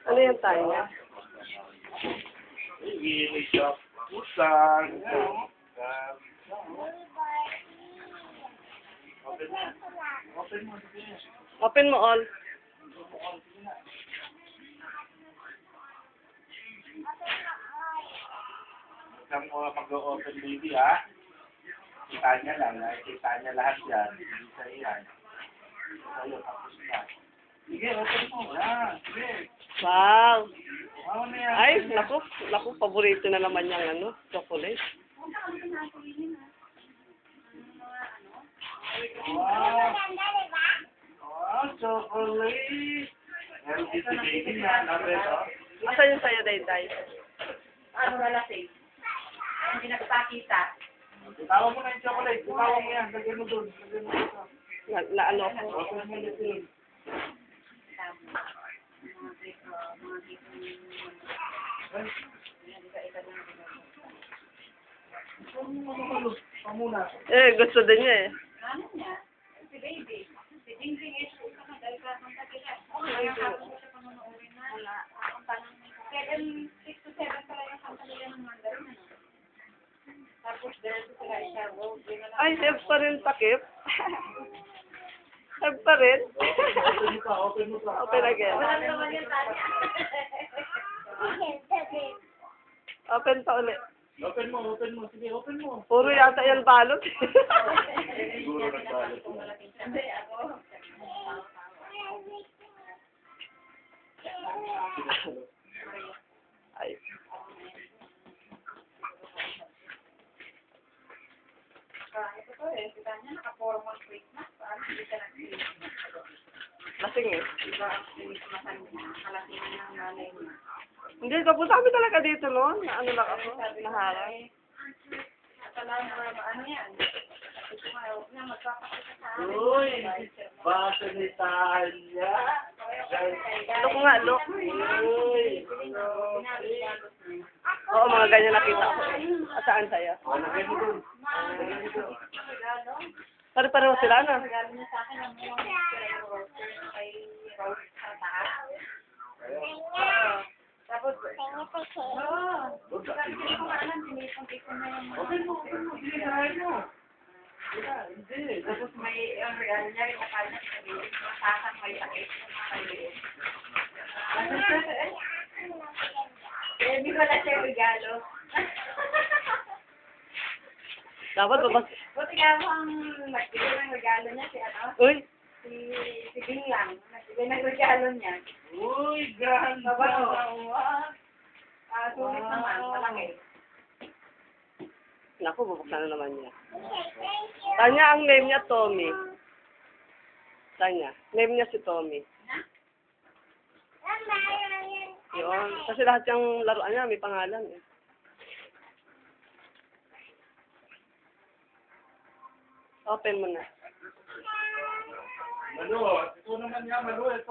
Ano yung Tanya? Hindi siya pusan. Open mo all. Isang mag-open baby, ha? Kita niya lang, kita niya lahat yan. Hindi sa iyan. Sa'yo, tapos na. Sige, open mo. Yan, sige. Wow. Ano na yan? Ay, naku, paborito na naman yung ano, chocolate. Wow. Wow, chocolate. Healthy si baby yan. Asan yung sa'yo, Dayday? Ano na lasing? Hindi nagpakita. Tawag mo na yung chocolate. Tawag mo yan. Lagyan mo doon. Lagyan mo doon. Na ano ko? Open mo yun. Pamuna. Gusto din niya eh. Ano niya? Si baby. Si Jingjing is dahil ka kung tagilan. Kaya kapag siya panunuorin na. Wala. Ang tanong 6 to 7 pala yung kanta nila ng Mandarin. Ano? Tapos dahil sila siya. Ay, have pa rin takip. Have pa rin. Open mo pa. Open mo pa. Open again. Wala naman yung tanya. Open pa ulit. Open mo. Open mo. Sige, open mo. Puro yata yan balot. Siguro nagbalot mo. Hindi ako. Ay. Ito to eh. Kita niya naka-formal face na. Parang hindi ka nag-face. Lasing eh. Diba ang kalasing ng nanay niya. Hindi, kapunta kami talaga dito noon. Na ano lang ako, naharang. Akala mo ano yan? Ito nga, huwag na magpapakita sa akin. Uy! Basa ni Tanya. Look nga, look. Uy. Oo, mga ganyan nakita ko. Saan sa'yo? Lagyan mo doon. Pare-pareho sila, no? Regalo niya sa akin ang mga roster kay Rose sa taas. Tapos, sabi ko naman alam, tinipon-tipon na yung mga. Open mo. Open mo. Sige, sarayin mo. Hindi. Tapos may ang regalo niya rin akala niya masasang may sakit. Eh, di ba na siya regalo? Dapat babas... Buti nga mo ang nagbigay ng regalo niya si ano? Uy! Si Bing lang. Nagbigay ng regalo niya. Uy, ganda. Sulit naman, malaki. Naku, bubuksan na naman niya. Tanya, ang name niya Tommy. Tanya, name niya si Tommy. Yun. Kasi lahat yung laruan niya may pangalan eh. Open mo na. Malo, ito naman yan, malo, ito.